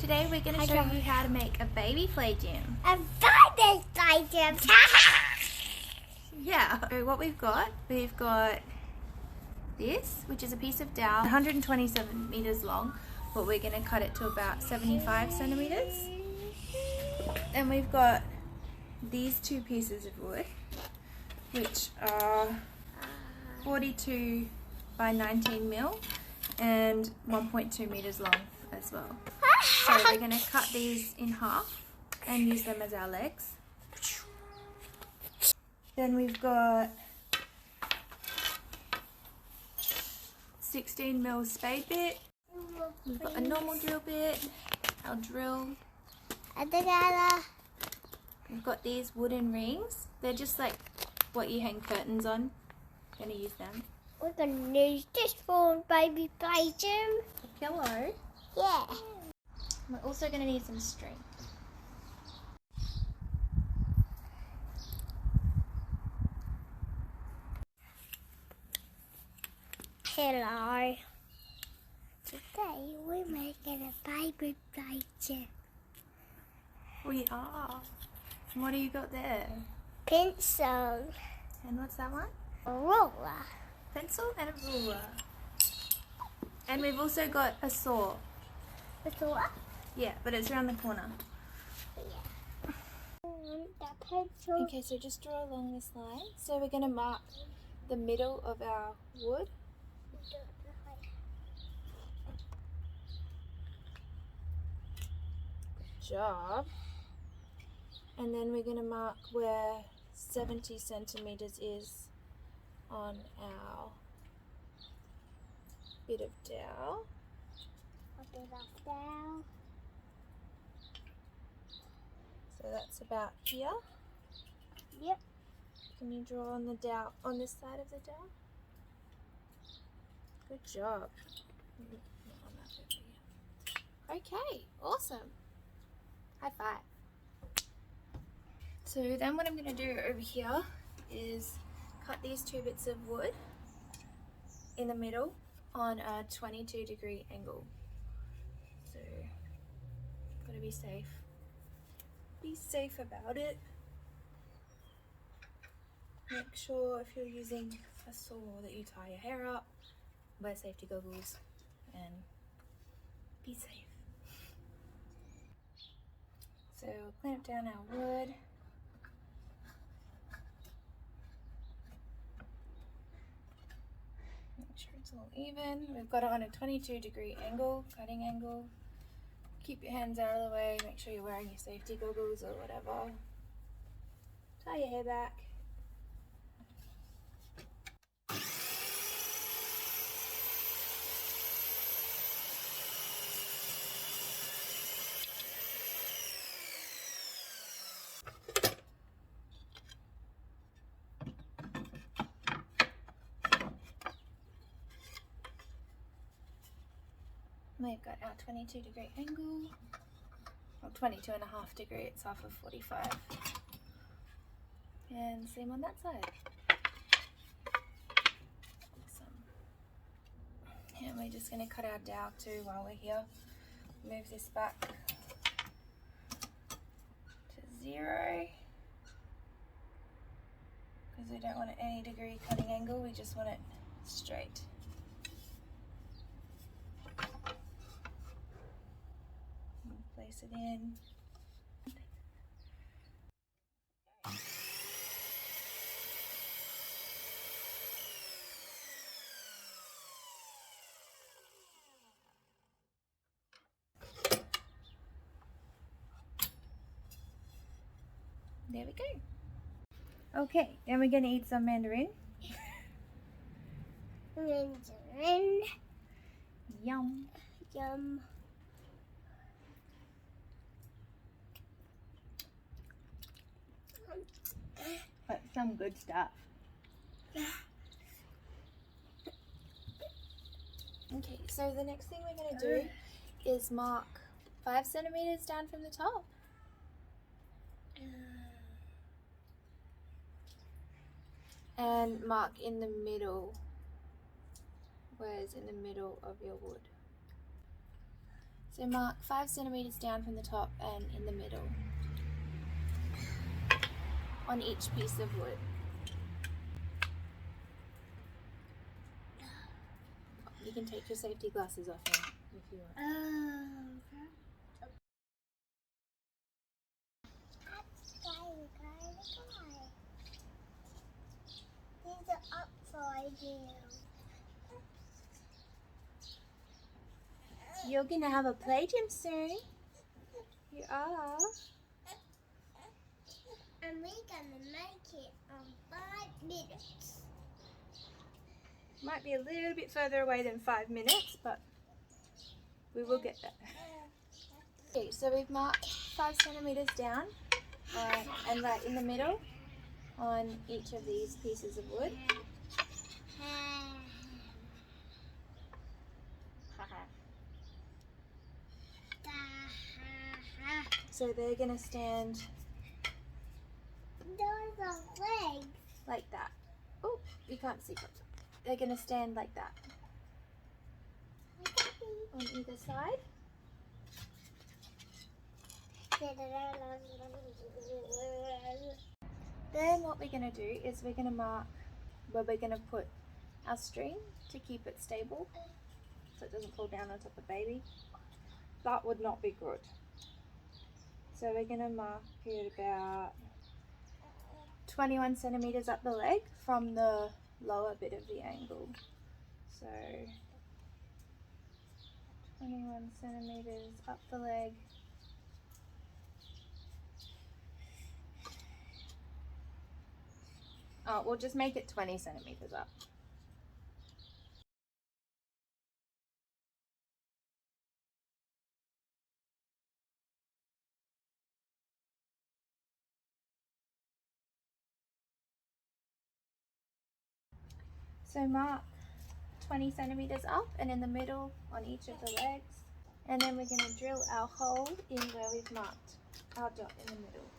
Today we're going to show you how to make a baby flay jam. A baby flay jam. Yeah. So what we've got this, which is a piece of dowel, 127 meters long, but we're going to cut it to about 75 centimeters. And we've got these two pieces of wood, which are 42 by 19 mil and 1.2 meters long as well. So we're going to cut these in half and use them as our legs. Then we've got 16 mil spade bit. We've got a normal drill bit, our drill. We've got these wooden rings. They're just like what you hang curtains on. We're going to use them. We're going to use this for baby flay jam. A pillow. Yeah. We're also going to need some string. Hello. Today we're making a baby flay jam. We are. And what do you got there? Pencil. And what's that one? A ruler. Pencil and a ruler. And we've also got a saw. A saw? Yeah, but it's around the corner. Yeah. The pencil. Okay, so just draw along this line. So we're going to mark the middle of our wood. Good job. And then we're going to mark where 70 centimeters is on our bit of dowel. A bit of dowel. So that's about here. Yep. Can you draw on the dowel on this side of the dowel? Good job. Not on that bit here. Okay, awesome. High five. So then what I'm going to do over here is cut these two bits of wood in the middle on a 22-degree angle. So, gotta be safe. Be safe about it. Make sure if you're using a saw that you tie your hair up, wear safety goggles, and be safe. So we'll clamp down our wood. Make sure it's all even. We've got it on a 22-degree angle, cutting angle. Keep your hands out of the way. Make sure you're wearing your safety goggles or whatever. Tie your hair back. We've got our 22-degree angle, or 22.5 degree, it's off of 45. And same on that side. Awesome. And we're just going to cut our dowel too while we're here. Move this back to 0. Because we don't want it any degree cutting angle, we just want it straight. Place it in. There we go. Okay, then we're going to eat some mandarin. Mandarin. Yum. Yum. But some good stuff. Okay, so the next thing we're going to do is mark 5 centimeters down from the top. And mark in the middle, where's in the middle of your wood. So mark 5 centimeters down from the top and in the middle on each piece of wood. You can take your safety glasses off now if you want. These are upside down. You're gonna have a play gym soon. You are. And we're gonna make it on 5 minutes. Might be a little bit further away than 5 minutes, but we will get there. Okay, so we've marked 5 centimeters down and right in the middle on each of these pieces of wood. So they're going to stand Those are legs. like that. Oh, you can't see properly. They're going to stand like that on either side. Then what we're going to do is we're going to mark where we're going to put our string to keep it stable so it doesn't fall down on top of baby. That would not be good. So we're going to mark it about 21 centimeters up the leg from the lower bit of the angle. So 21 centimeters up the leg. Oh, we'll just make it 20 centimeters up. So mark 20 centimeters up and in the middle on each of the legs. And then we're going to drill our hole in where we've marked our dot in the middle.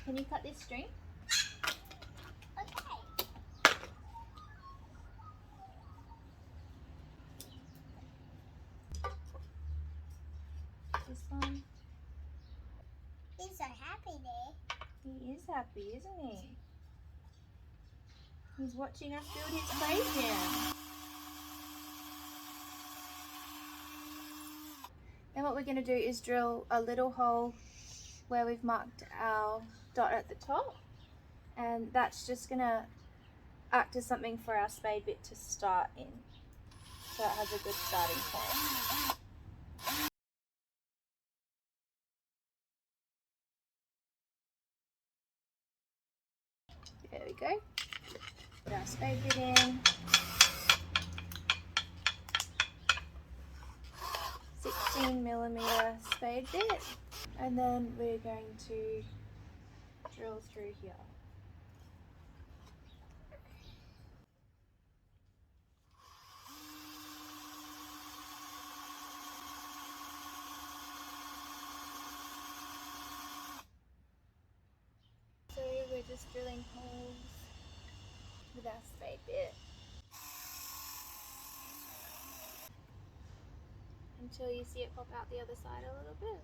Can you cut this string? Okay. This one. He's so happy there. He is happy, isn't he? He's watching us build his play gym. Then what we're going to do is drill a little hole where we've marked our dot at the top, and that's just going to act as something for our spade bit to start in, so it has a good starting point. There we go. Put our spade bit in. 16mm spade bit, and then we're going to drill through here. So we're just drilling holes with our spade bit until you see it pop out the other side a little bit.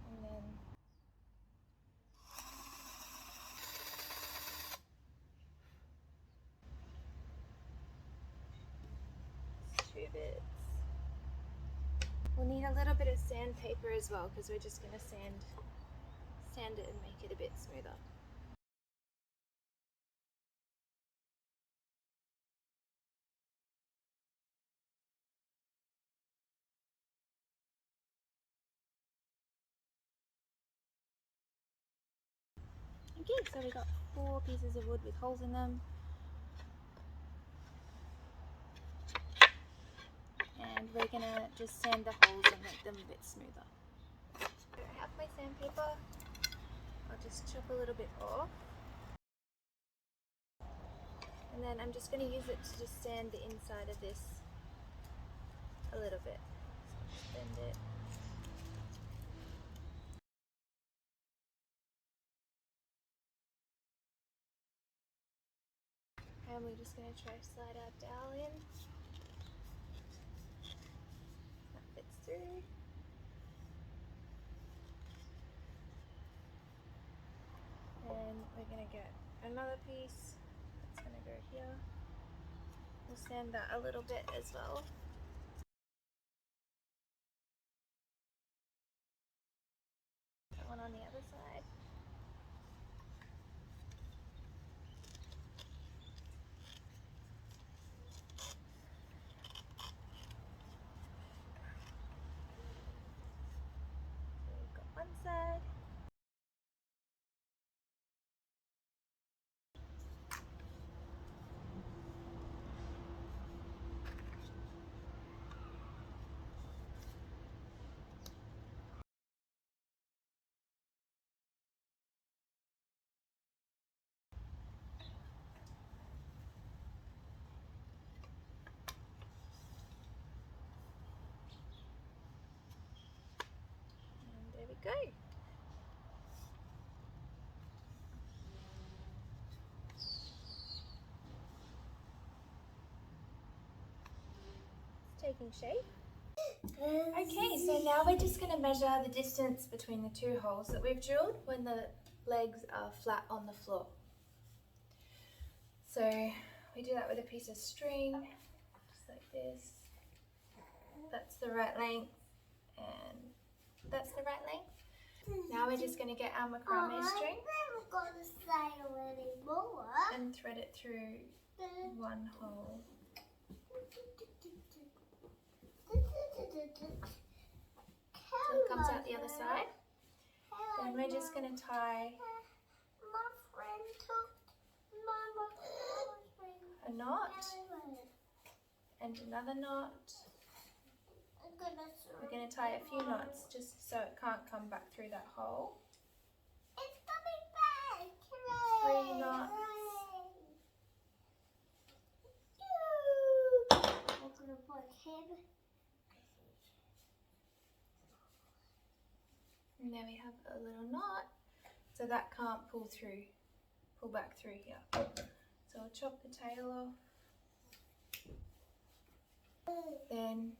And then two bits. We'll need a little bit of sandpaper as well because we're just going to sand it and make it a bit smoother. Okay, so we got 4 pieces of wood with holes in them. And and we're gonna just sand the holes and make them a bit smoother. I have my sandpaper. I'll just chop a little bit off. And then I'm just going to use it to just sand the inside of this a little bit. So just bend it. And we're just going to try to slide our dowel in. That fits through. And we're going to get another piece that's going to go here. We'll sand that a little bit as well. That one on the other side. So we've got one side. There we go. It's taking shape. Okay, so now we're just going to measure the distance between the two holes that we've drilled when the legs are flat on the floor. So we do that with a piece of string, just like this. That's the right length, and that's the right length. Now we're just going to get our macrame string and thread it through one hole. So it comes out the other side. Then we're just going to tie a knot and another knot. We're going to tie a few knots just so it can't come back through that hole. It's coming back. 3 knots. And there we have a little knot, so that can't pull back through here. So I'll chop the tail off. Then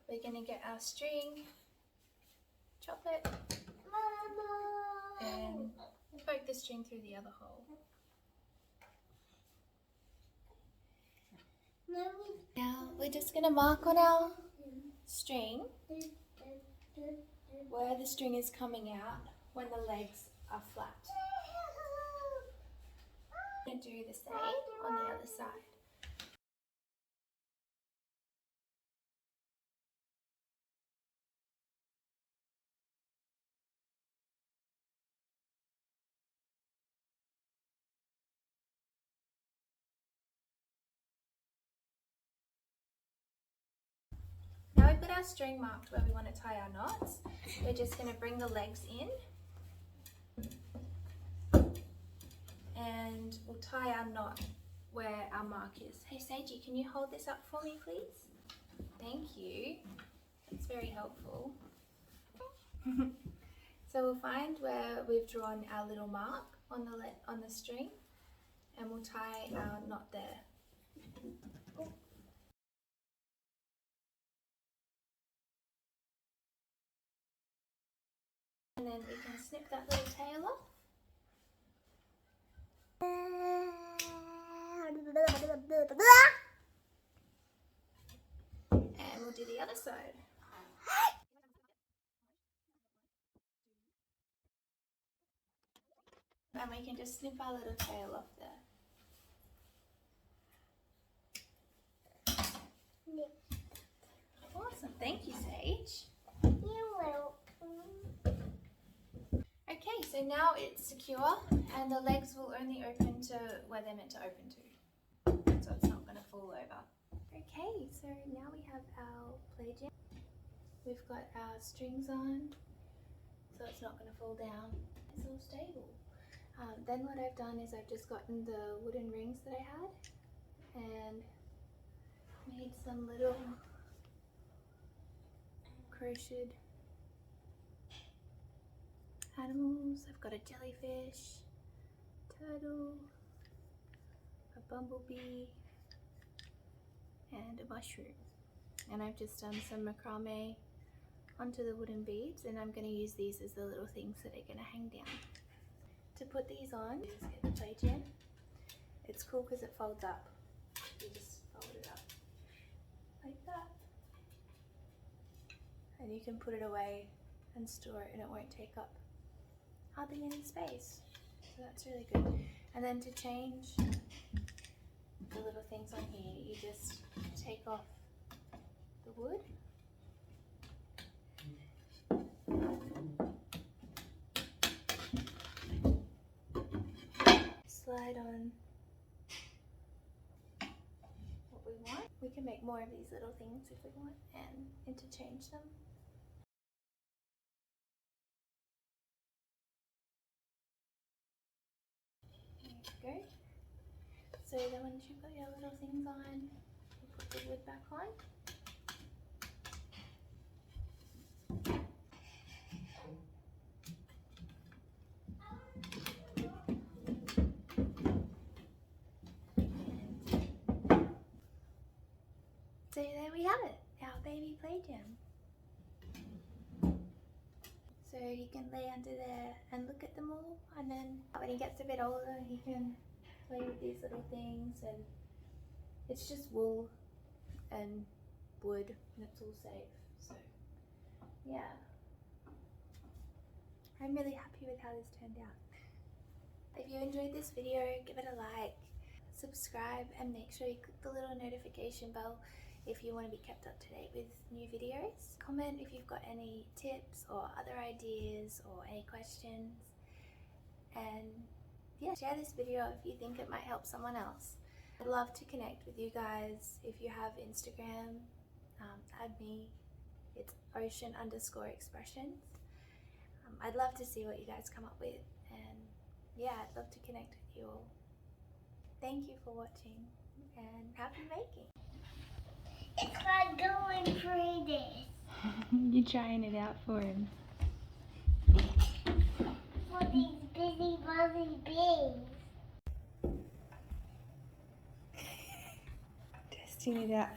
we're going to get our string, chop it, and poke the string through the other hole. Now we're just going to mark on our string where the string is coming out when the legs are flat. We're going to do the same on the other side. Now we've got our string marked where we want to tie our knots. We're just going to bring the legs in and we'll tie our knot where our mark is. Hey Seiji, can you hold this up for me please? Thank you. That's very helpful. So we'll find where we've drawn our little mark on the string and we'll tie our knot there. And then we can snip that little tail off. And we'll do the other side. And we can just snip our little tail off there. Awesome, thank you Sage. You're welcome. Okay, so now it's secure and the legs will only open to where they're meant to open to. So it's not going to fall over. Okay. Okay, so now we have our play jam. We've got our strings on, so it's not going to fall down. It's all stable. Then what I've done is I've just gotten the wooden rings that I had and made some little crocheted animals. I've got a jellyfish, turtle, a bumblebee, and a mushroom. And I've just done some macrame onto the wooden beads, and I'm going to use these as the little things that are going to hang down. To put these on, just get the play gem. It's cool because it folds up. You just fold it up like that. And you can put it away and store it and it won't take up hardly any space. So that's really good. And then to change the little things on here, you just take off the wood. Slide on what we want. We can make more of these little things if we want and interchange them. There you go. So then once you've got your little things on, you put the wood back on. So there we have it, our baby play gem. So he can lay under there and look at them all, and then when he gets a bit older he can play with these little things, and it's just wool and wood and it's all safe. So yeah, I'm really happy with how this turned out. If you enjoyed this video, give it a like, subscribe, and make sure you click the little notification bell if you want to be kept up to date with new videos. Comment if you've got any tips or other ideas or any questions, and yeah, share this video if you think it might help someone else. I'd love to connect with you guys. If you have Instagram, add me. It's ocean_expressions. I'd love to see what you guys come up with, and yeah, I'd love to connect with you all. Thank you for watching and happy making. It's not going through this. You're trying it out for him. For these busy buzzy bees. Testing it out.